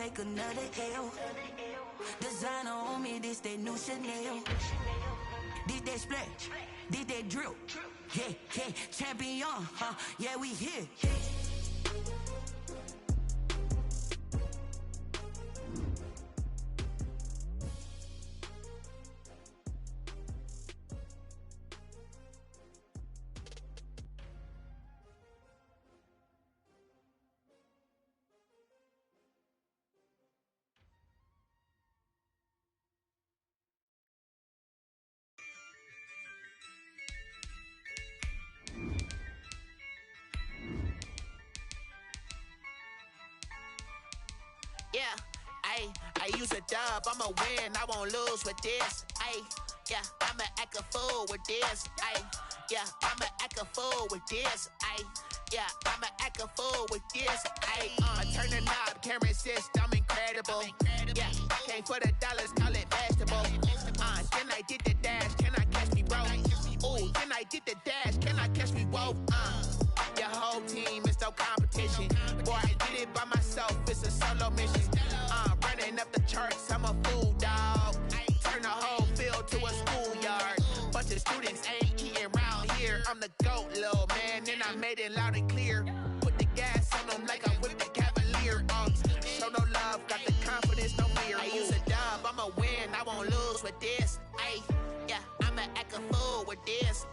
take another L. Designer on me, this that new Chanel. Did that splash, did that drill. Yeah, yeah, champion, huh? Yeah, we here. Yeah, I use a dub, I'ma win, I won't lose with this. Yeah, I'ma act a fool with this. Yeah, I'ma act a fool with this. Yeah, I'ma act a fool with this. I turn the knob, camera assist, I'm incredible. Yeah, came for the dollars, call it vegetable. Then I did the dash, can I catch me, bro? Ooh, then I did the dash, can I catch me, whoa? Your whole team is no competition. Boy, I did it by myself, it's a solo mission. Running up the charts, I'm a fool, dog. Turn the whole field to a schoolyard. Bunch of students ain't eating round here. I'm the GOAT, little man, and I made it loud and clear. Put the gas on them like I'm with the Cavalier. Show no love, got the confidence, no fear. I use a dub, I'ma win, I won't lose with this. Yeah, I'ma act a fool with this.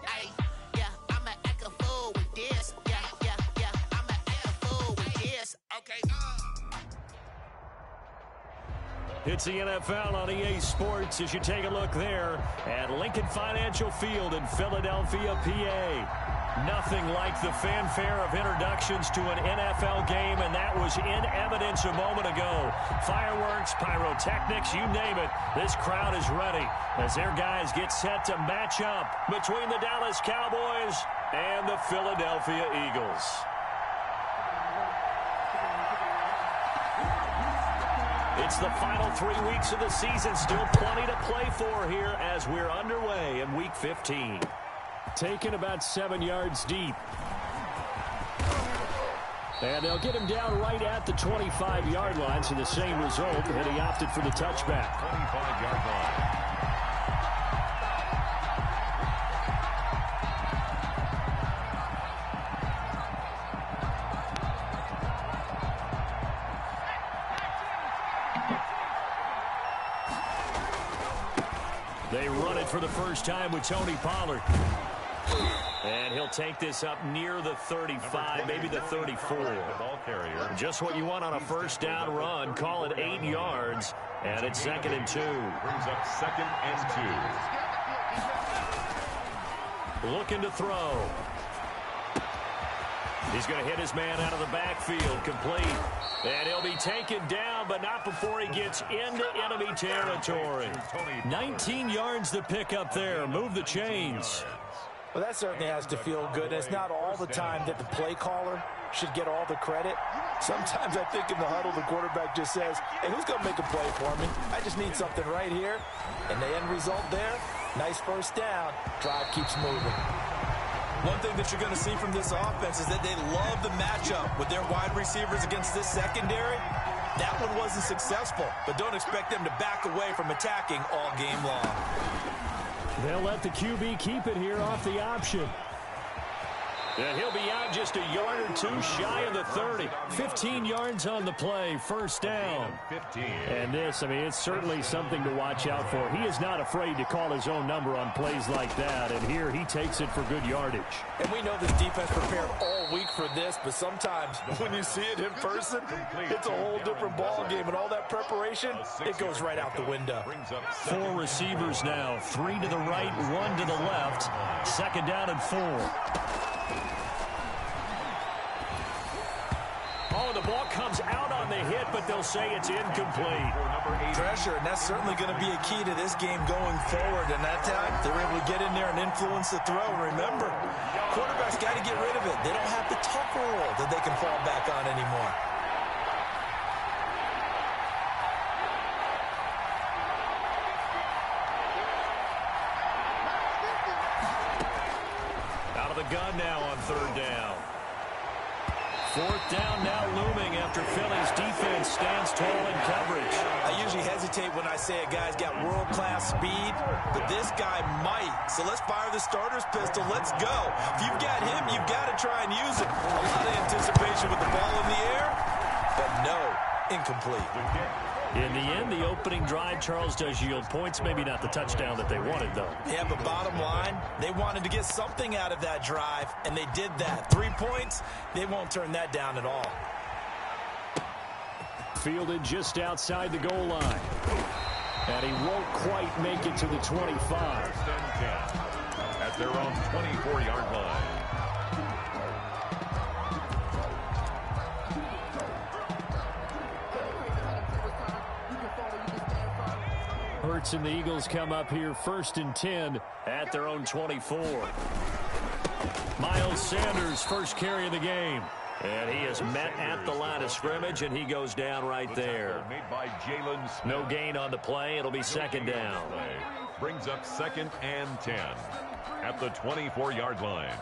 Yeah, I'ma act a fool with this. Yeah, I'ma act a fool with this. Okay. It's the NFL on EA Sports as you take a look there at Lincoln Financial Field in Philadelphia, PA. Nothing like the fanfare of introductions to an NFL game, and that was in evidence a moment ago. Fireworks, pyrotechnics, you name it. This crowd is ready as their guys get set to match up between the Dallas Cowboys and the Philadelphia Eagles. It's the final 3 weeks of the season. Still plenty to play for here as we're underway in Week 15. Taken about 7 yards deep. And they'll get him down right at the 25-yard line, so the same result, and he opted for the touchback. 25-yard line. They run it for the first time with Tony Pollard. And he'll take this up near the 35, maybe the 34. The ball carrier. Just what you want on a first down run. Call it 8 yards, and it's 2nd and 2. Brings up 2nd and 2. Looking to throw. He's going to hit his man out of the backfield, complete. And he'll be taken down, but not before he gets into enemy territory. 19 yards to pick up there. Move the chains. Well, that certainly has to feel good. It's not all the time that the play caller should get all the credit. Sometimes I think in the huddle, the quarterback just says, hey, who's going to make a play for me? I just need something right here. And the end result there, nice first down. Drive keeps moving. One thing that you're going to see from this offense is that they love the matchup with their wide receivers against this secondary. That one wasn't successful, but don't expect them to back away from attacking all game long. They'll let the QB keep it here off the option. And he'll be out just a yard or two shy of the 30. 15 yards on the play, first down. 15. And this, I mean, it's certainly something to watch out for. He is not afraid to call his own number on plays like that. And here he takes it for good yardage. And we know this defense prepared all week for this, but sometimes when you see it in person, it's a whole different ball game. And all that preparation, it goes right out the window. 4 receivers now, 3 to the right, 1 to the left. 2nd down and 4. Oh, the ball comes out on the hit, but they'll say it's incomplete. Pressure, and that's certainly going to be a key to this game going forward. And that time, they're able to get in there and influence the throw. Remember, quarterbacks got to get rid of it. They don't have the tough roll that they can fall back on anymore. Out of the gun now on 3rd down. Fourth down now looming after Philly's defense stands tall in coverage. I usually hesitate when I say a guy's got world-class speed, but this guy might. So let's fire the starter's pistol. Let's go. If you've got him, you've got to try and use it. A lot of anticipation with the ball in the air, but no, incomplete. In the end, the opening drive, Charles, does yield points. Maybe not the touchdown that they wanted, though. Yeah, but bottom line, they wanted to get something out of that drive, and they did that. 3 points, they won't turn that down at all. Fielded just outside the goal line. And he won't quite make it to the 25. At their own 24-yard line. Hurts and the Eagles come up here 1st and 10 at their own 24. Miles Sanders, first carry of the game. And he is met at the line of scrimmage, and he goes down right there. No gain on the play. It'll be 2nd down. Brings up 2nd and 10 at the 24-yard line.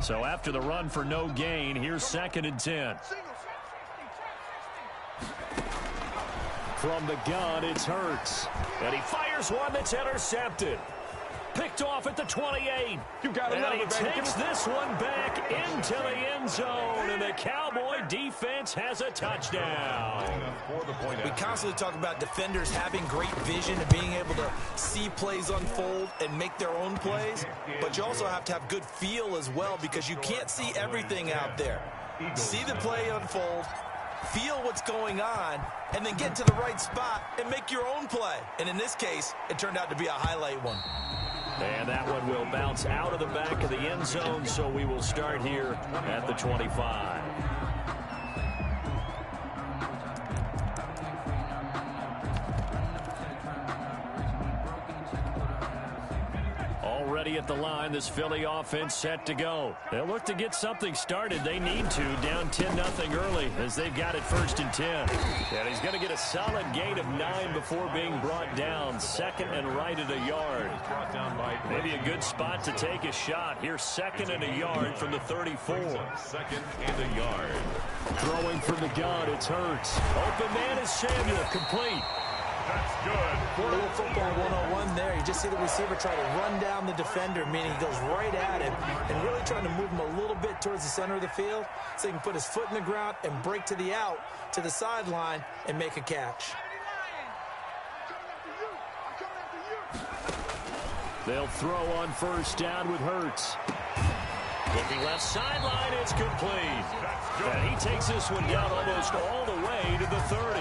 So after the run for no gain, here's 2nd and 10. From the gun, it's Hurts. And he fires one that's intercepted. Picked off at the 28. And he takes this one back into the end zone. And the Cowboy defense has a touchdown. We constantly talk about defenders having great vision and being able to see plays unfold and make their own plays. But you also have to have good feel as well, because you can't see everything out there. See the play unfold, feel what's going on, and then get to the right spot and make your own play. And in this case, it turned out to be a highlight one. And that one will bounce out of the back of the end zone, so we will start here at the 25. Already at the line, this Philly offense set to go. They'll look to get something started. They need to, down 10-0 early as they've got it 1st and 10. And he's going to get a solid gain of 9 before being brought down. 2nd and right at a yard. Maybe a good spot to take a shot. Here's 2nd and a yard from the 34. 2nd and a yard. Throwing from the gun, it's Hurts. Open man is Samuel, complete. That's good. A little football 101 there. You just see the receiver try to run down the defender, meaning he goes right at him and really trying to move him a little bit towards the center of the field so he can put his foot in the ground and break to the out, to the sideline, and make a catch. They'll throw on 1st down with Hurts. Looking left sideline, it's complete. And he takes this one down almost all the way to the 30.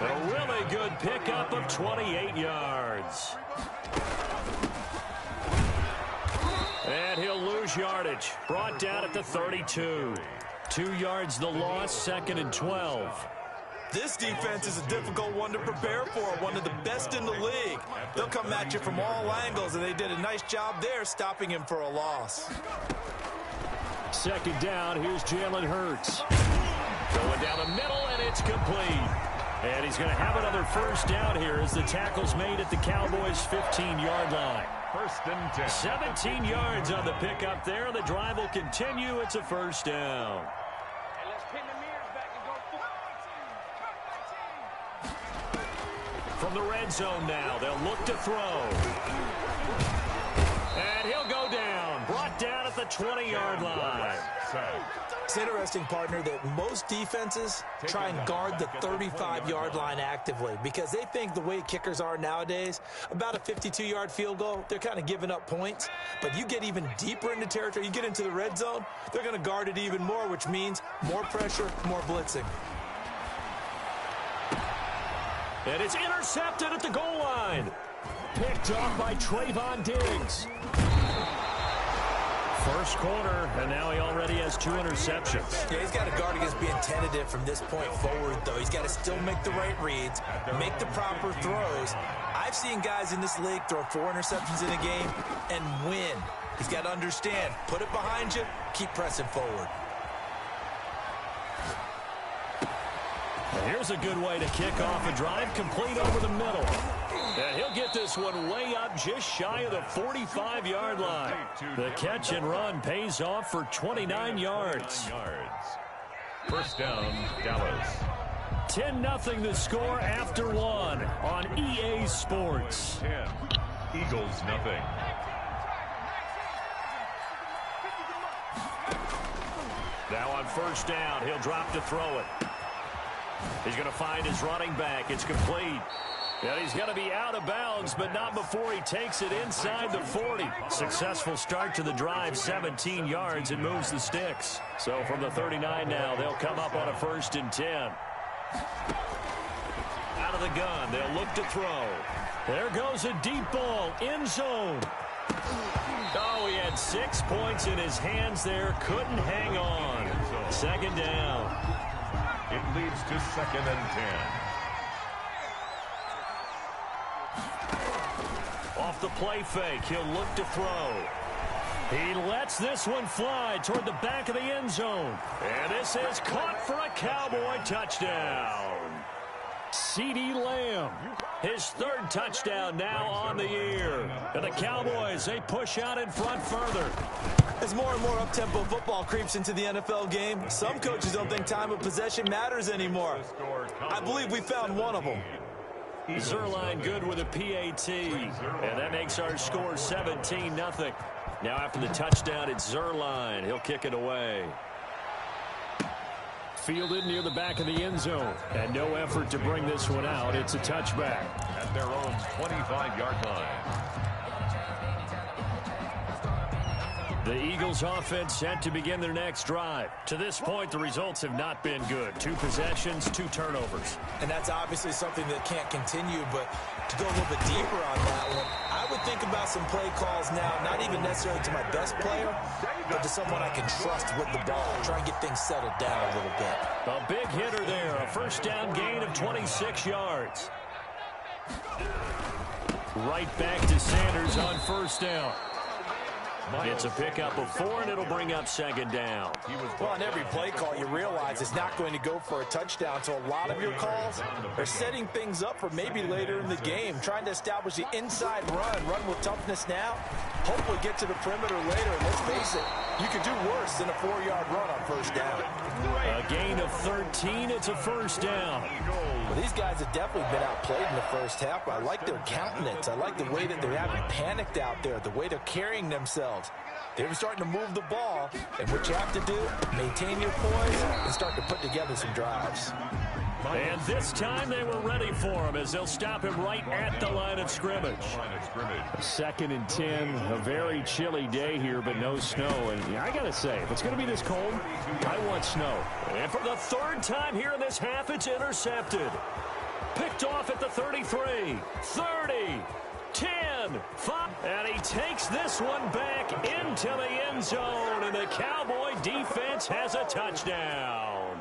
A really good pickup of 28 yards. And he'll lose yardage. Brought down at the 32. 2 yards the loss, 2nd and 12. This defense is a difficult one to prepare for, one of the best in the league. They'll come at you from all angles, and they did a nice job there stopping him for a loss. 2nd down, here's Jalen Hurts. Going down the middle, and it's complete. And he's going to have another 1st down here as the tackle's made at the Cowboys' 15-yard line. 1st and 10. 17 yards on the pickup there. The drive will continue. It's a 1st down. From the red zone now, they'll look to throw. And he'll go down. Brought down at the 20-yard line. It's interesting, partner, that most defenses try and guard the 35-yard line actively because they think the way kickers are nowadays, about a 52-yard field goal, they're kind of giving up points. But you get even deeper into territory, you get into the red zone, they're going to guard it even more, which means more pressure, more blitzing. And it's intercepted at the goal line. Picked off by Trayvon Diggs. First quarter, and now he already has 2 interceptions. Yeah, he's got to guard against being tentative from this point forward, though. He's got to still make the right reads, make the proper throws. I've seen guys in this league throw 4 interceptions in a game and win. He's got to understand, put it behind you, keep pressing forward. And here's a good way to kick off a drive, complete over the middle. And he'll get this one way up just shy of the 45-yard line. The catch and run pays off for 29 yards. First down, Dallas. 10-0 the score after one on EA Sports. 10. Eagles, nothing. Now on first down, he'll drop to throw it. He's going to find his running back. It's complete. And he's going to be out of bounds, but not before he takes it inside the 40. Successful start to the drive, 17 yards, and moves the sticks. So from the 39 now, they'll come up on a 1st and 10. Out of the gun, they'll look to throw. There goes a deep ball, end zone. Oh, he had 6 points in his hands there, couldn't hang on. Second down. It leads to 2nd and 10. Off the play fake, he'll look to throw. He lets this one fly toward the back of the end zone. And this is caught for a Cowboy touchdown. CeeDee Lamb, his 3rd touchdown now on the year. And the Cowboys, they push out in front further. As more and more up-tempo football creeps into the NFL game, some coaches don't think time of possession matters anymore. I believe we found one of them. Zerline good with a PAT. And that makes our score 17-0. Now after the touchdown, it's Zerline. He'll kick it away. Fielded near the back of the end zone. And no effort to bring this one out. It's a touchback. At their own 25-yard line. The Eagles offense set to begin their next drive. To this point, the results have not been good. 2 possessions, 2 turnovers. And that's obviously something that can't continue, but to go a little bit deeper on that one, I would think about some play calls now, not even necessarily to my best player, but to someone I can trust with the ball. Try and get things settled down a little bit. A big hitter there, a first down gain of 26 yards. Right back to Sanders on first down. It's a pickup of 4, and it'll bring up 2nd down. Well, on every play call, you realize it's not going to go for a touchdown, so a lot of your calls are setting things up for maybe later in the game, trying to establish the inside run with toughness now, hopefully get to the perimeter later, and let's face it, you could do worse than a 4-yard run on first down. A gain of 13, it's a first down. Well, these guys have definitely been outplayed in the first half, but I like their countenance. I like the way that they haven't panicked out there, the way they're carrying themselves. They're starting to move the ball, and what you have to do, maintain your poise and start to put together some drives. And this time they were ready for him as they'll stop him right at the line of scrimmage. 2nd and 10, a very chilly day here, but no snow. And I got to say, if it's going to be this cold, I want snow. And for the 3rd time here in this half, it's intercepted. Picked off at the 33, 30, 10, 5, and he takes this one back into the end zone, and the Cowboy defense has a touchdown.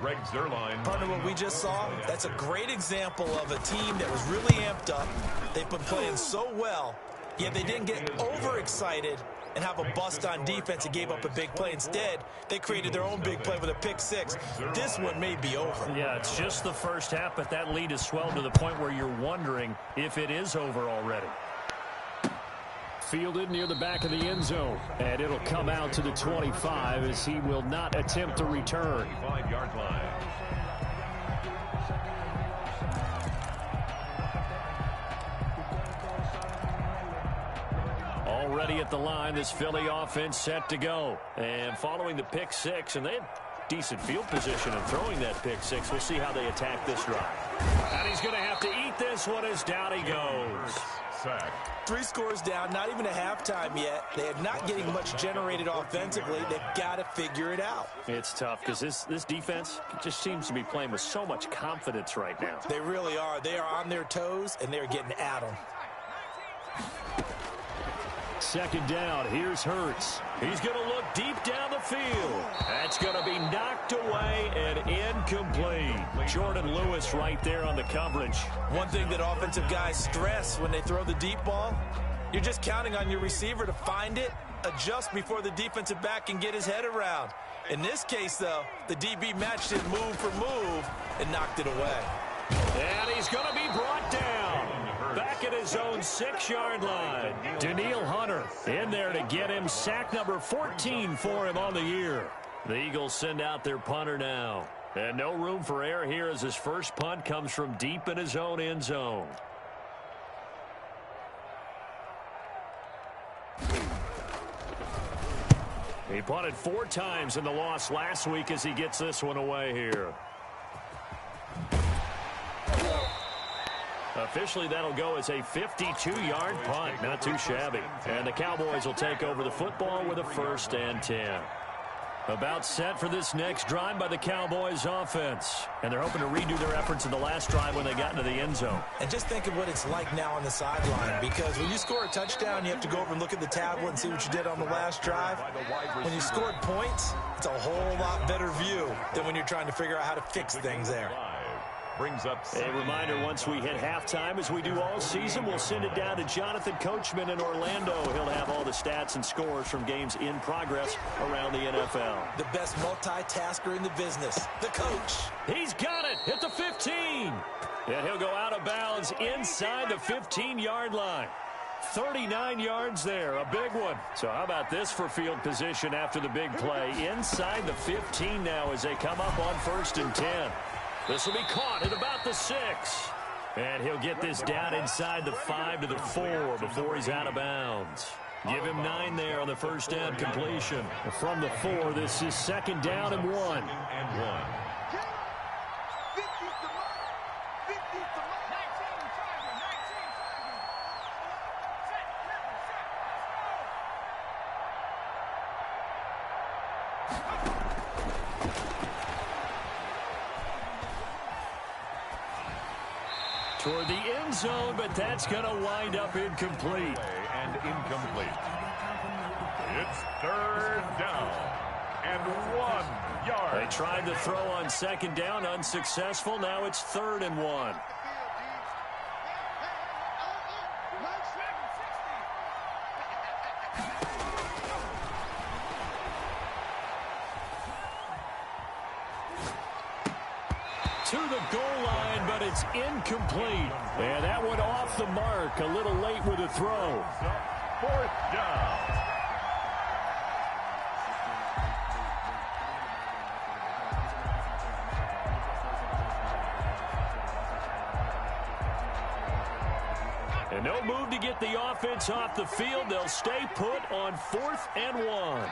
Greg Zerline. Partner, what we just saw, that's a great example of a team that was really amped up. They've been playing so well, yet they didn't get overexcited and have a bust on defense and gave up a big play. Instead, they created their own big play with a pick 6. This one may be over. Yeah, it's just the first half, but that lead has swelled to the point where you're wondering if it is over already. Fielded near the back of the end zone, and it'll come out to the 25 as he will not attempt to return. 25-yard line. Already at the line, this Philly offense set to go. And following the pick 6, and they had decent field position in throwing that pick 6. We'll see how they attack this drive. And he's going to have to eat this one as down he goes. Sack. 3 scores down, not even a halftime yet. They are not getting much generated offensively. They've got to figure it out. It's tough because this defense just seems to be playing with so much confidence right now. They really are. They are on their toes, and they're getting at them. 2nd down, here's Hurts. He's going to look deep down the field. That's going to be knocked away and incomplete. Jordan Lewis right there on the coverage. One thing that offensive guys stress when they throw the deep ball, you're just counting on your receiver to find it, adjust before the defensive back can get his head around. In this case, though, the DB matched it move for move and knocked it away. And he's going to be brought down. at his own 6-yard line. Daniil Hunter in there to get him sack number 14 for him on the year. The Eagles send out their punter now. And no room for error here as his first punt comes from deep in his own end zone. He punted 4 times in the loss last week as he gets this one away here. Officially, that'll go as a 52-yard punt. Not too shabby. And the Cowboys will take over the football with a 1st and 10. About set for this next drive by the Cowboys offense. And they're hoping to redo their efforts in the last drive when they got into the end zone. And just think of what it's like now on the sideline, because when you score a touchdown, you have to go over and look at the tablet and see what you did on the last drive. When you scored points, it's a whole lot better view than when you're trying to figure out how to fix things there. Brings up a reminder, once we hit halftime, as we do all season, we'll send it down to Jonathan Coachman in Orlando. He'll have all the stats and scores from games in progress around the NFL. The best multitasker in the business, the coach. He's got it at the 15. And he'll go out of bounds inside the 15-yard line. 39 yards there, a big one. So how about this for field position after the big play? Inside the 15 now as they come up on 1st and 10. This will be caught at about the 6. And he'll get this down inside the 5 to the 4 before he's out of bounds. Give him 9 there on the first down completion. From the 4, this is 2nd down and 1. Toward the end zone, but that's going to wind up incomplete. And incomplete. It's 3rd down and 1 yard. They tried to throw on 2nd down, unsuccessful. Now it's 3rd and 1. To the goal line, but it's incomplete. And that one off the mark, a little late with a throw. 4th down. And no move to get the offense off the field. They'll stay put on 4th and 1.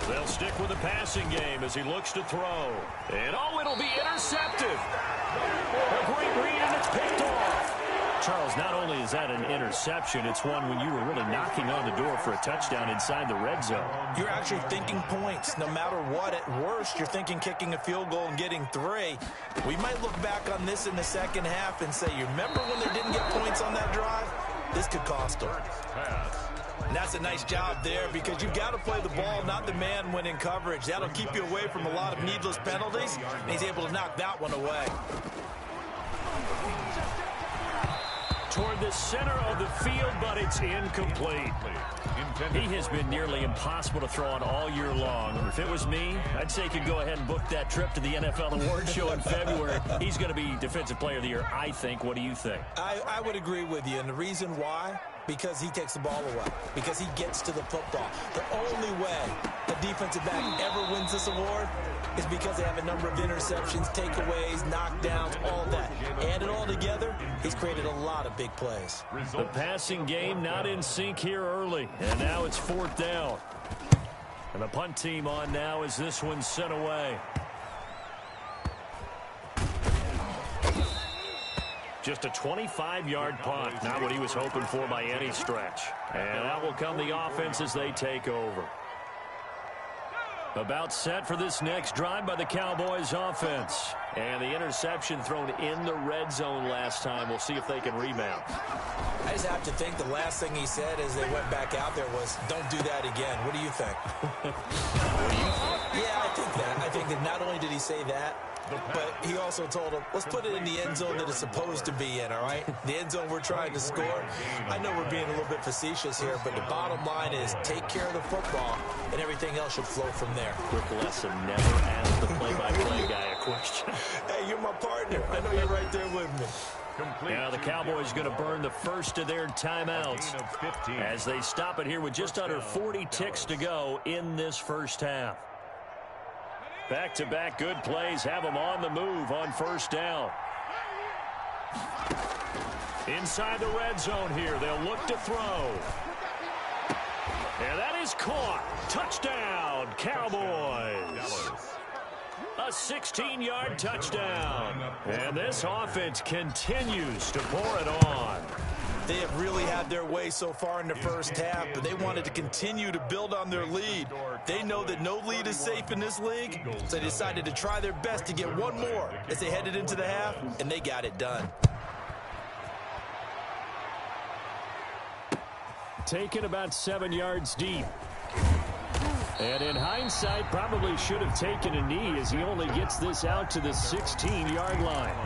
They'll stick with the passing game as he looks to throw. And it'll be intercepted. A great read, and it's picked off. Charles, not only is that an interception, it's one when you were really knocking on the door for a touchdown inside the red zone. You're actually thinking points. No matter what, at worst, you're thinking kicking a field goal and getting 3. We might look back on this in the second half and say, you remember when they didn't get points on that drive? This could cost them. And that's a nice job there, because you've got to play the ball, not the man when in coverage. That'll keep you away from a lot of needless penalties, and he's able to knock that one away. Toward the center of the field, but it's incomplete. He has been nearly impossible to throw on all year long. If it was me, I'd say he could go ahead and book that trip to the NFL Awards Show in February. He's going to be Defensive Player of the Year, I think. What do you think? I would agree with you, and the reason why? Because he takes the ball away. Because he gets to the football. The only way a defensive back ever wins this award is because they have a number of interceptions, takeaways, knockdowns, all that. Add it all together, he's created a lot of big plays. The passing game not in sync here early, and now it's 4th down. And the punt team on now as this one's sent away. Just a 25-yard punt, not what he was hoping for by any stretch. And out will come the offense as they take over. About set for this next drive by the Cowboys offense. And the interception thrown in the red zone last time. We'll see if they can rebound. I just have to think the last thing he said as they went back out there was, don't do that again. What do you think? What do you think? Yeah, I think that not only did he say that, but he also told him, let's put it in the end zone that it's supposed to be in, all right? The end zone we're trying to score. I know we're being a little bit facetious here, but the bottom line is take care of the football, and everything else should flow from there. Quick lesson, never ask the play-by-play guy a question. Hey, you're my partner. I know you're right there with me. Now the Cowboys going to burn the first of their timeouts as they stop it here with just under 40 ticks to go in this first half. Back-to-back good plays have them on the move on first down. Inside the red zone here, they'll look to throw. And that is caught. Touchdown, Cowboys. A 16-yard touchdown. And this offense continues to pour it on. They have really had their way so far in the first half, but they wanted to continue to build on their lead. They know that no lead is safe in this league, so they decided to try their best to get one more as they headed into the half, and they got it done. Taken about 7 yards deep. And in hindsight, probably should have taken a knee as he only gets this out to the 16-yard line.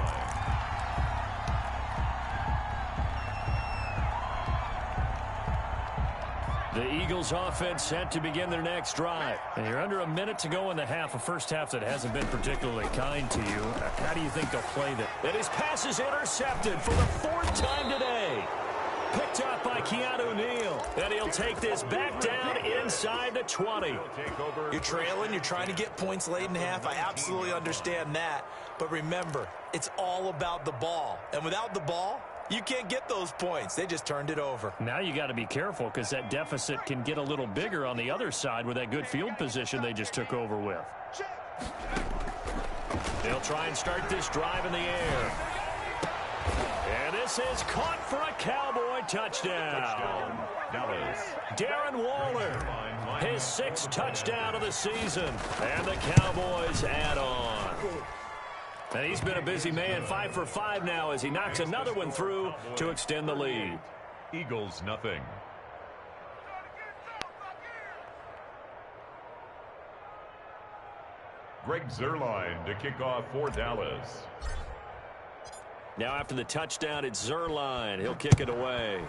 The Eagles offense set to begin their next drive. And you're under a minute to go in the half, a first half that hasn't been particularly kind to you. How do you think they'll play that? And his pass is intercepted for the fourth time today. Picked up by Keanu Neal. And he'll take this back down inside the 20. You're trailing. You're trying to get points late in half. I absolutely understand that. But remember, it's all about the ball. And without the ball, you can't get those points. They just turned it over. Now you got to be careful because that deficit can get a little bigger on the other side with that good field position they just took over with. They'll try and start this drive in the air. And this is caught for a Cowboy touchdown. Darren Waller, his 6th touchdown of the season. And the Cowboys add on. And he's been a busy man, 5 for 5 now as he knocks another one through to extend the lead. Eagles nothing. Greg Zuerlein to kick off for Dallas. Now after the touchdown, it's Zuerlein. He'll kick it away.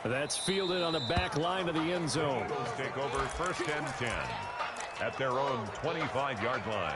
That's fielded on the back line of the end zone. Eagles take over 1st and 10 at their own 25-yard line.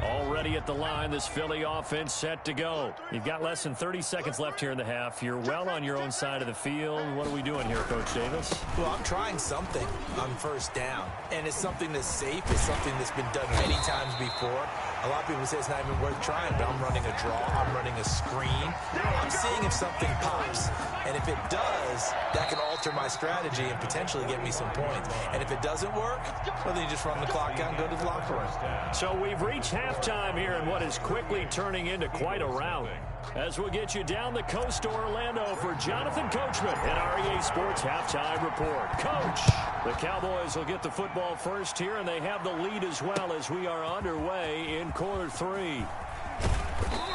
Already at the line, this Philly offense set to go. You've got less than 30 seconds left here in the half. You're well on your own side of the field. What are we doing here, Coach Davis? Well, I'm trying something on first down, and it's something that's safe. It's something that's been done many times before. A lot of people say it's not even worth trying, but I'm running a draw. I'm running a screen. I'm seeing if something pops, and if it does, that can alter my strategy and potentially get me some points. And if it doesn't work, well, then you just run the clock out and go to the locker room. So we've reached halftime here in what is quickly turning into quite a rout. As we'll get you down the coast to Orlando for Jonathan Coachman in our EA Sports Halftime Report. Coach, the Cowboys will get the football first here, and they have the lead as well as we are underway in quarter 3.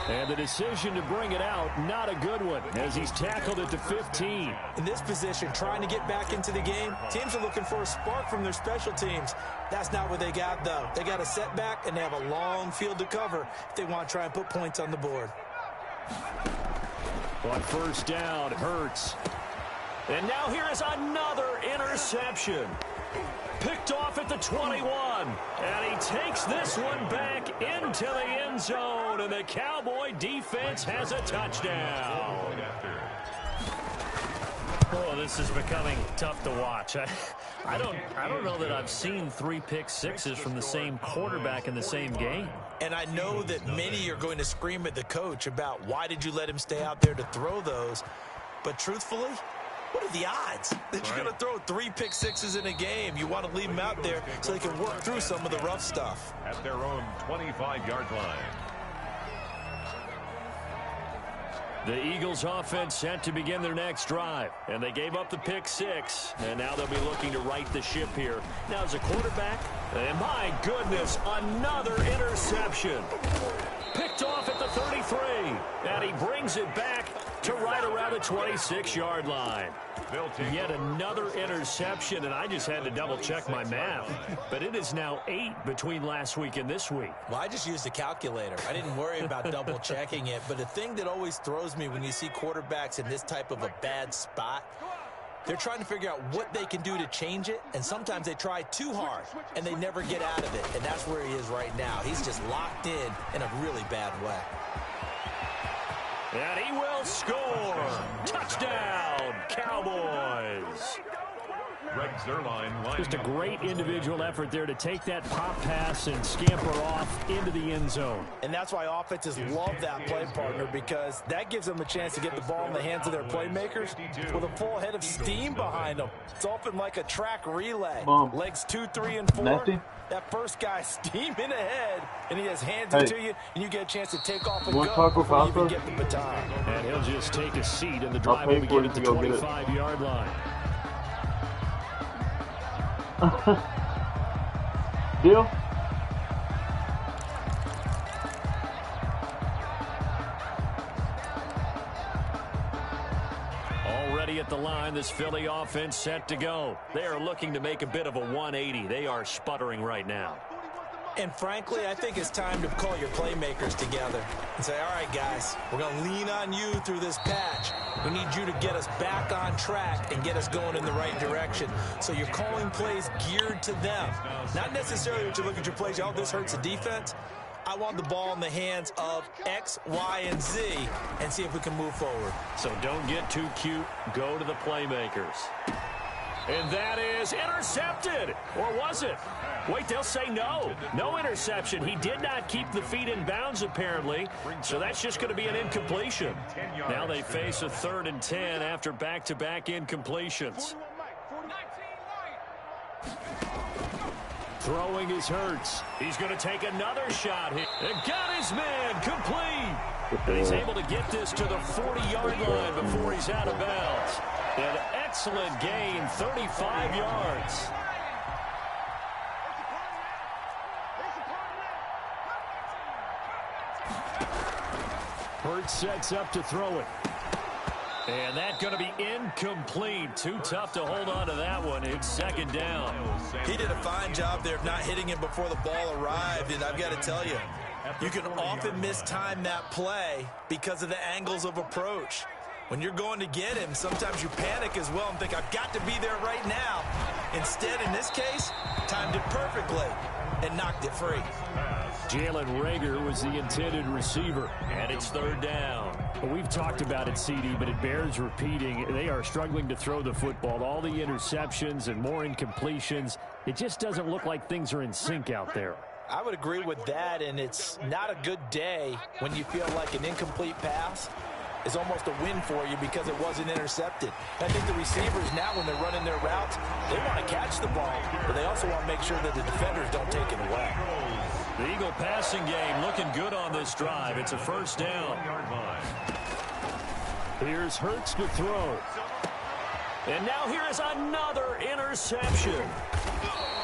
And the decision to bring it out, not a good one, as he's tackled at the 15. In this position, trying to get back into the game, teams are looking for a spark from their special teams. That's not what they got, though. They got a setback, and they have a long field to cover if they want to try and put points on the board. On first down, Hurts. And now here is another interception. Picked off at the 21. And he takes this one back into the end zone. And the Cowboy defense has a touchdown. Oh, this is becoming tough to watch. I don't know that I've seen 3 pick sixes from the same quarterback in the same game. And I know that many are going to scream at the coach about why did you let him stay out there to throw those. But truthfully, what are the odds that you're going to throw 3 pick sixes in a game? You want to leave them out there so they can work through some of the rough stuff. At their own 25-yard line. The Eagles offense set to begin their next drive. And they gave up the pick 6. And now they'll be looking to right the ship here. Now as a quarterback, and my goodness, another interception. Picked off at the 33. And he brings it back to right around the 26-yard line. Yet another interception, and I just had to double-check my math. But it is now 8 between last week and this week. Well, I just used a calculator. I didn't worry about double-checking it. But the thing that always throws me when you see quarterbacks in this type of a bad spot, they're trying to figure out what they can do to change it, and sometimes they try too hard, and they never get out of it. And that's where he is right now. He's just locked in a really bad way. And he will score. Touchdown, Cowboys. Just a great individual effort there to take that pop pass and scamper off into the end zone. And that's why offenses love that play, partner, because that gives them a chance to get the ball in the hands of their playmakers with a full head of steam behind them. It's often like a track relay. Legs 2, 3, and 4. Nasty. That first guy steaming ahead, and he has hands it to you, and you get a chance to take off and go before you even get the baton. And he'll just take a seat, and the drive will begin at the 25-yard line. Deal? Already at the line, this Philly offense set to go. They are looking to make a bit of a 180. They are sputtering right now. And frankly, I think it's time to call your playmakers together and say, all right, guys, we're going to lean on you through this patch. We need you to get us back on track and get us going in the right direction. So you're calling plays geared to them. Not necessarily that you look at your plays, oh, this hurts the defense. I want the ball in the hands of X, Y, and Z and see if we can move forward. So don't get too cute. Go to the playmakers. And that is intercepted. Or was it? Wait, they'll say no. No interception. He did not keep the feet in bounds, apparently. So that's just going to be an incompletion. Now they face a 3rd and 10 after back-to-back incompletions. Throwing is Hurts. He's going to take another shot here. And got his man complete. And he's able to get this to the 40-yard line before he's out of bounds. An excellent gain, 35 yards. Hurts sets up to throw it. And that's going to be incomplete. Too tough to hold on to that one. It's 2nd down. He did a fine job there of not hitting him before the ball arrived. And I've got to tell you, you can often mistime that play because of the angles of approach. When you're going to get him, sometimes you panic as well and think, I've got to be there right now. Instead, in this case, timed it perfectly and knocked it free. Jalen Reagor was the intended receiver, and it's 3rd down. Well, we've talked about it, CD, but it bears repeating. They are struggling to throw the football. All the interceptions and more incompletions. It just doesn't look like things are in sync out there. I would agree with that, and it's not a good day when you feel like an incomplete pass is almost a win for you because it wasn't intercepted. I think the receivers now, when they're running their routes, they want to catch the ball, but they also want to make sure that the defenders don't take it away. The Eagle passing game looking good on this drive. It's a 1st down. Here's Hurts to throw. And now here is another interception.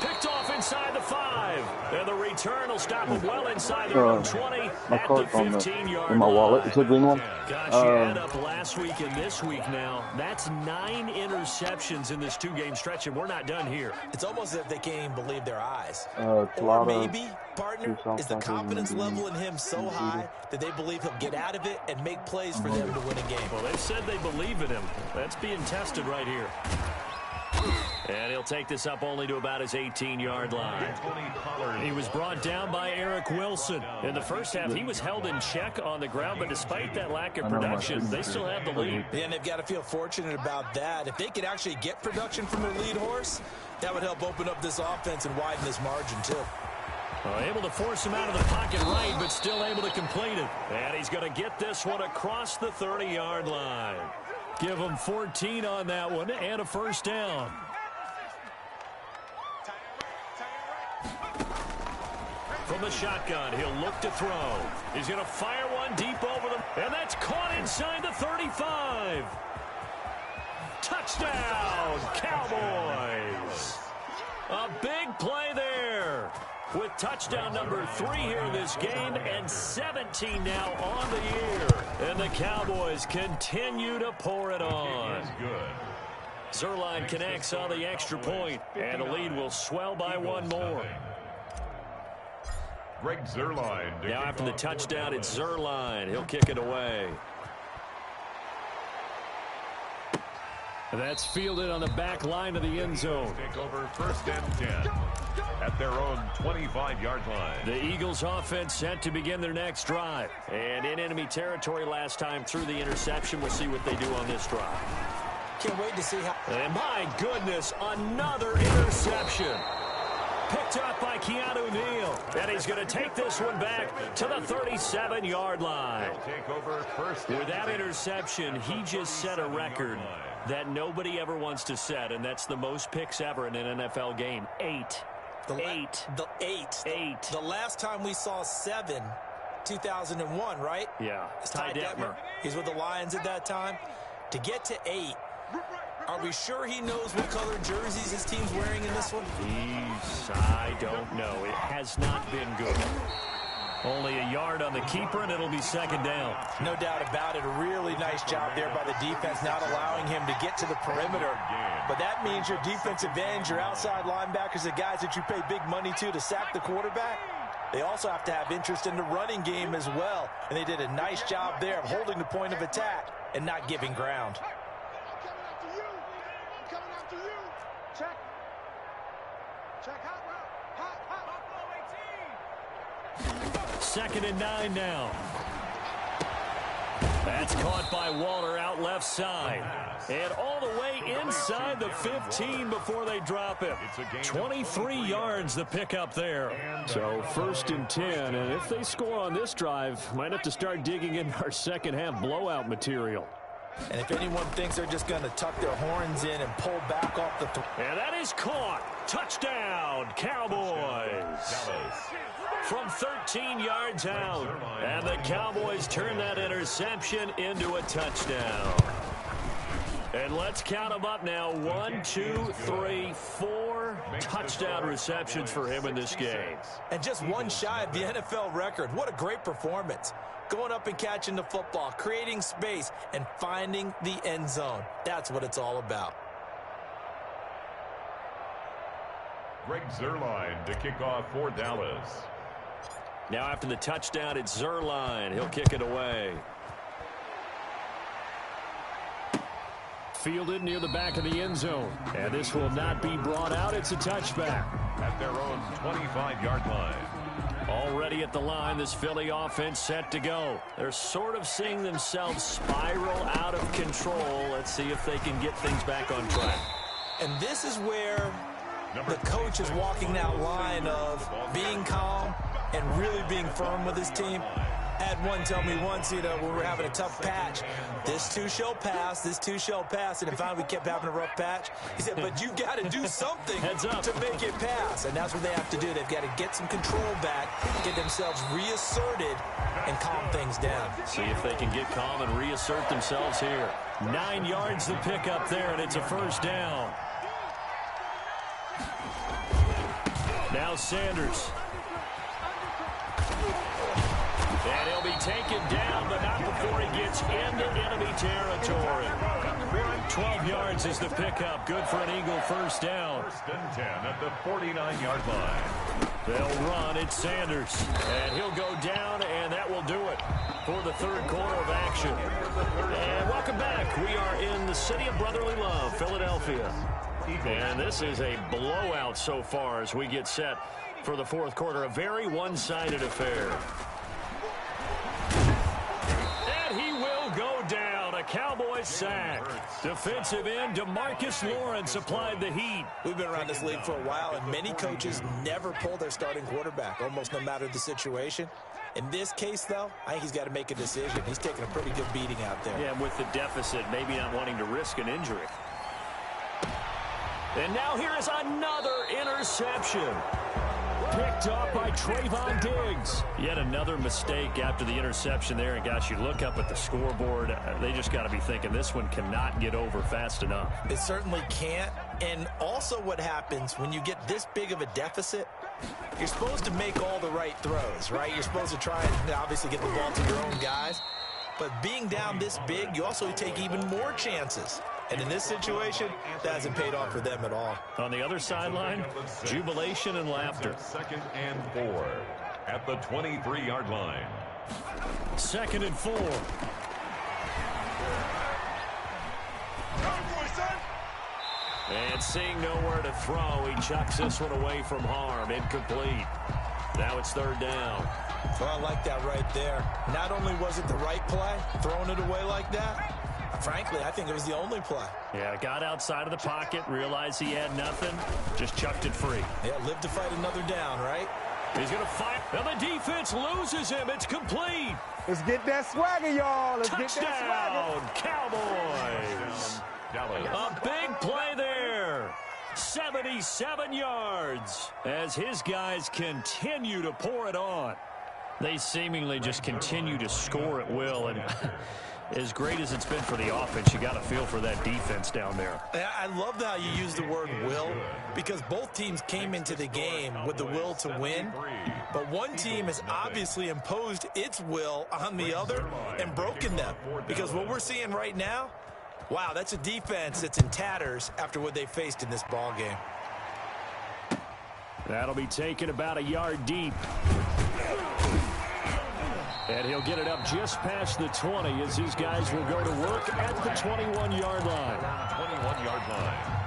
Picked off inside the 5. And the return will stop him well inside their own 20 at the 15-yard line. In my wallet. It's a green one. Gosh, you add up last week and this week now. That's 9 interceptions in this 2-game stretch, and we're not done here. It's almost as if they can't even believe their eyes. Or maybe, partner, is the confidence level in him so high that they believe he'll get out of it and make plays for them to win a game. Well, they've said they believe in him. That's being tested right here. And he'll take this up only to about his 18-yard line. He was brought down by Eric Wilson. In the first half, he was held in check on the ground, but despite that lack of production, they still have the lead. Yeah, and they've got to feel fortunate about that. If they could actually get production from their lead horse, that would help open up this offense and widen this margin, too. Able to force him out of the pocket right, but still able to complete it. And he's going to get this one across the 30-yard line. Give him 14 on that one and a 1st down. From the shotgun, he'll look to throw. He's going to fire one deep over them, and that's caught inside the 35. Touchdown, Cowboys. A big play there with touchdown number 3 here in this game and 17 now on the year. And the Cowboys continue to pour it on. Zerline connects on the extra point, and the lead will swell by one more. Greg Zerline. Now after the touchdown, it's Zerline. He'll kick it away. That's fielded on the back line of the end zone. Take over 1st and 10 at their own 25-yard line. The Eagles offense set to begin their next drive. And in enemy territory last time through the interception. We'll see what they do on this drive. Can't wait to see how. And my goodness, another interception. Picked up by Keanu Neal. And he's going to take this one back to the 37-yard line. Take over 1st. With that interception, he just set a record that nobody ever wants to set, and that's the most picks ever in an NFL game. 8. The last time we saw 7, 2001, right? Yeah. It's Ty Detmer. He's with the Lions at that time. To get to 8, are we sure he knows what color jerseys his team's wearing in this one? I don't know. It has not been good. Only a yard on the keeper, and it'll be 2nd down. No doubt about it. A really nice job there by the defense, not allowing him to get to the perimeter. But that means your defensive ends, your outside linebackers, the guys that you pay big money to sack the quarterback, they also have to have interest in the running game as well. And they did a nice job there of holding the point of attack and not giving ground. I'm coming after you. Check. Hot route. Hot. 2nd and 9 now. That's caught by Waller out left side. And all the way inside the 15 before they drop him. 23 yards the pickup there. So 1st and 10. And if they score on this drive, might have to start digging in our second half blowout material. And if anyone thinks they're just going to tuck their horns in and pull back off the... And that is caught. Touchdown, Cowboys. From 13 yards out. And the Cowboys turn that interception into a touchdown. And let's count them up now. 1, 2, 3, 4 touchdown receptions for him in this game. And just one shy of the NFL record. What a great performance. Going up and catching the football, creating space, and finding the end zone. That's what it's all about. Greg Zerline to kick off for Dallas. Now after the touchdown, it's Zerline. He'll kick it away. Fielded near the back of the end zone. And this will not be brought out. It's a touchback. At their own 25-yard line. Already at the line, this Philly offense set to go. They're sort of seeing themselves spiral out of control. Let's see if they can get things back on track. And this is where the coach is walking that line of being calm and really being firm with his team. Had one tell me once, when we were having a tough patch, this too shall pass, this too shall pass. And finally we kept having a rough patch. He said, but you got to do something to make it pass. And that's what they have to do. They've got to get some control back, get themselves reasserted, and calm things down. See if they can get calm and reassert themselves here. 9 yards to pick up there, and it's a 1st down. Now Sanders. And he'll be taken down, but not before he gets into enemy territory. 12 yards is the pickup. Good for an Eagle 1st down. 1st and 10 at the 49-yard line. They'll run. It's Sanders. And he'll go down, and that will do it for the 3rd quarter of action. And welcome back. We are in the city of brotherly love, Philadelphia. And this is a blowout so far as we get set for the 4th quarter. A very one-sided affair. And he will go down. A Cowboys sack. Defensive end DeMarcus Lawrence applied the heat. We've been around this league for a while, and many coaches never pull their starting quarterback, almost no matter the situation. In this case, though, I think he's got to make a decision. He's taking a pretty good beating out there. Yeah, with the deficit, maybe not wanting to risk an injury. And now here is another interception. picked up by Trayvon Diggs. Yet another mistake after the interception there. And, gosh, you look up at the scoreboard. They just got to be thinking this one cannot get over fast enough. It certainly can't. And also what happens when you get this big of a deficit, you're supposed to make all the right throws, right? You're supposed to try and obviously get the ball to your own guys. But being down this big, you also take even more chances. And in this situation, that hasn't paid off for them at all. On the other sideline, jubilation and laughter. 2nd and 4 at the 23-yard line. 2nd and 4. And seeing nowhere to throw, he chucks this one away from harm. Incomplete. Now it's 3rd down. Well, I like that right there. Not only was it the right play, throwing it away like that, frankly, I think it was the only play. Yeah, got outside of the pocket, realized he had nothing, just chucked it free. Yeah, live to fight another down, right? He's going to fight, and the defense loses him. It's complete. Let's get that swagger, y'all. Let's Touchdown, get that Cowboys. A big play there. 77 yards as his guys continue to pour it on. They seemingly just continue to score at will, and as great as it's been for the offense, you got to feel for that defense down there. I love how you use the word will, because both teams came into the game with the will to win, but one team has obviously imposed its will on the other and broken them, because what we're seeing right now, wow, that's a defense that's in tatters after what they faced in this ball game. That'll be taken about a yard deep. And he'll get it up just past the 20 as his guys will go to work at the 21-yard line. 21-yard line.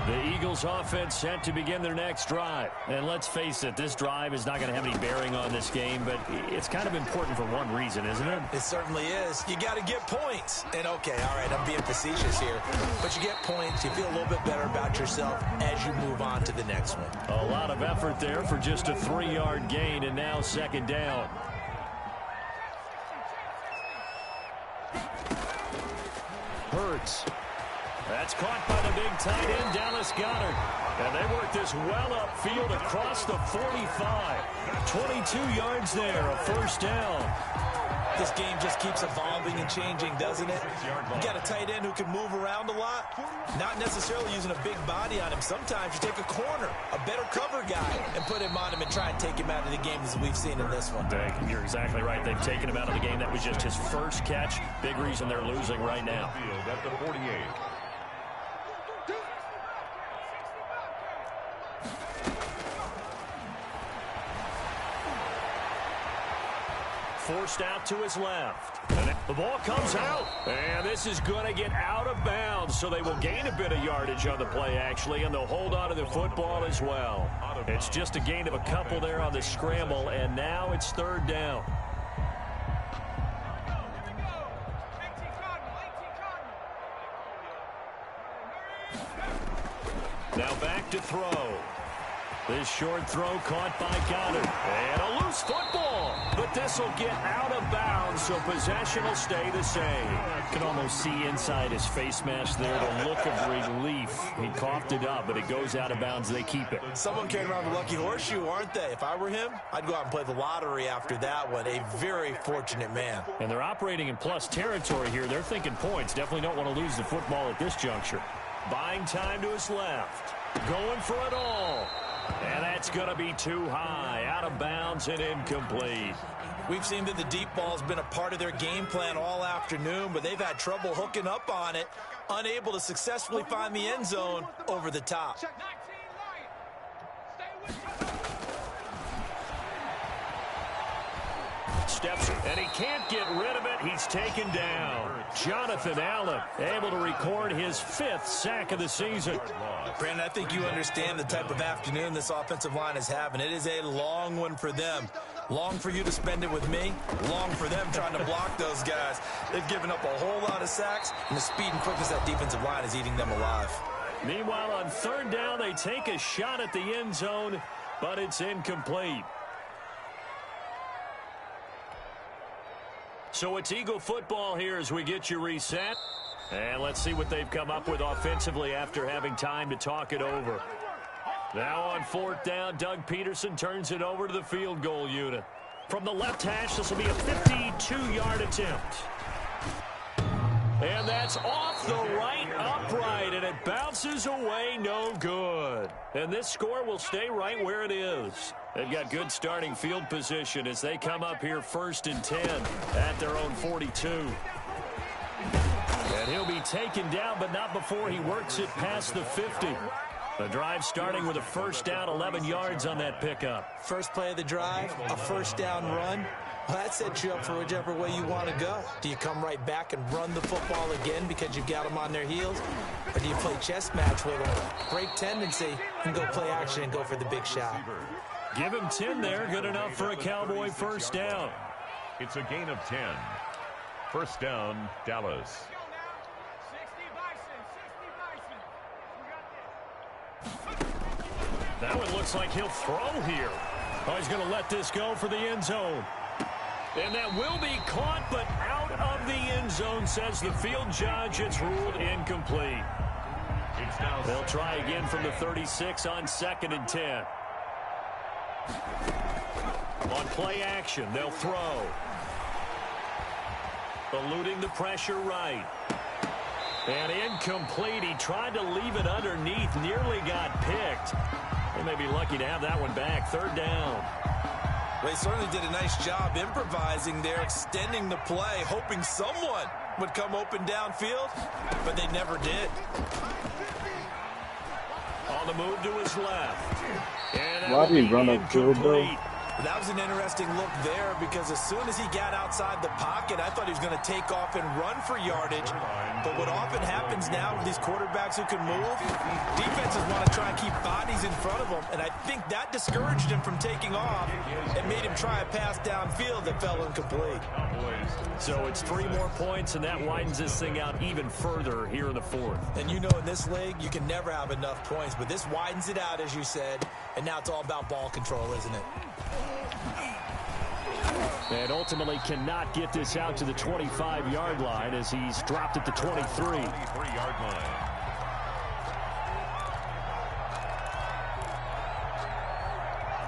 The Eagles offense set to begin their next drive. And let's face it, this drive is not going to have any bearing on this game, but it's kind of important for one reason, isn't it? It certainly is. You got to get points. And okay, all right, I'm being facetious here, but you get points, you feel a little bit better about yourself as you move on to the next one. A lot of effort there for just a 3-yard gain, and now 2nd down. Hurts. That's caught by the big tight end, Dallas Goedert. And they work this well upfield across the 45. 22 yards there, a 1st down. This game just keeps evolving and changing, doesn't it? You got a tight end who can move around a lot, not necessarily using a big body on him. Sometimes you take a corner, a better cover guy, and put him on him and try and take him out of the game as we've seen in this one. You're exactly right. They've taken him out of the game. That was just his first catch. Big reason they're losing right now. At the 48. Forced out to his left. And the ball comes out. And this is going to get out of bounds, so they will gain a bit of yardage on the play, actually, and they'll hold on to the football as well. It's just a gain of a couple there on the scramble, and now it's 3rd down. Now back to throw. This short throw caught by Goddard. And a loose football. But this will get out of bounds, so possession will stay the same. You can almost see inside his face mask there the look of relief. He coughed it up, but it goes out of bounds. They keep it. Someone came around the lucky horseshoe, aren't they? If I were him, I'd go out and play the lottery after that one. A very fortunate man. And they're operating in plus territory here. They're thinking points. Definitely don't want to lose the football at this juncture. Buying time to his left. Going for it all. And that's going to be too high, out of bounds and incomplete. We've seen that the deep ball's been a part of their game plan all afternoon, but they've had trouble hooking up on it, unable to successfully find the end zone over the top. Steps, and he can't get rid of it. He's taken down. Jonathan Allen able to record his 5th sack of the season. Brandon, I think you understand the type of afternoon this offensive line is having. It is a long one for them. Long for you to spend it with me. Long for them trying to block those guys. They've given up a whole lot of sacks, and the speed and quickness of that defensive line is eating them alive. Meanwhile, on 3rd down, they take a shot at the end zone, but it's incomplete. So it's Eagle football here as we get you reset. And let's see what they've come up with offensively after having time to talk it over. Now on 4th down, Doug Peterson turns it over to the field goal unit. From the left hash, this will be a 52-yard attempt. And that's off the right upright, and it bounces away no good. And this score will stay right where it is. They've got good starting field position as they come up here 1st and 10 at their own 42. And he'll be taken down, but not before he works it past the 50. The drive starting with a 1st down, 11 yards on that pickup. First play of the drive, a 1st down run. Well, that sets you up for whichever way you want to go. Do you come right back and run the football again because you've got them on their heels? Or do you play chess match with them, break tendency, and go play action and go for the big shot? Give him 10 there. Good enough for a Cowboy 1st down. It's a gain of 10. 1st down, Dallas. Now it looks like he'll throw here. Oh, he's going to let this go for the end zone. And that will be caught, but out of the end zone, says the field judge. It's ruled incomplete. They'll try again from the 36 on 2nd and 10. On play action, they'll throw. Eluding the pressure right. And incomplete. He tried to leave it underneath, nearly got picked. They may be lucky to have that one back. 3rd down. They certainly did a nice job improvising there, extending the play, hoping someone would come open downfield, but they never did. On the move to his left. And why did he run upfield, though? That was an interesting look there because as soon as he got outside the pocket, I thought he was going to take off and run for yardage. But what often happens now with these quarterbacks who can move, defenses want to try and keep bodies in front of them. And I think that discouraged him from taking off and made him try a pass downfield that fell incomplete. So it's 3 more points, and that widens this thing out even further here in the 4th. And you know in this league, you can never have enough points. But this widens it out, as you said. And now it's all about ball control, isn't it? And ultimately cannot get this out to the 25-yard line as he's dropped at the 23. 23-yard line.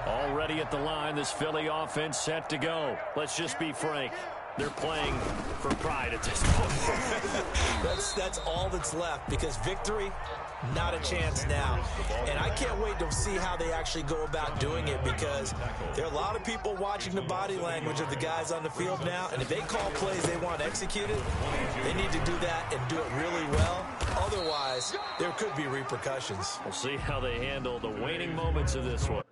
Already at the line, this Philly offense set to go. Let's just be frank. They're playing for pride at this point. That's all that's left because victory, not a chance now. And I can't wait to see how they actually go about doing it because there are a lot of people watching the body language of the guys on the field now. And if they call plays they want executed, they need to do that and do it really well. Otherwise, there could be repercussions. We'll see how they handle the waning moments of this one.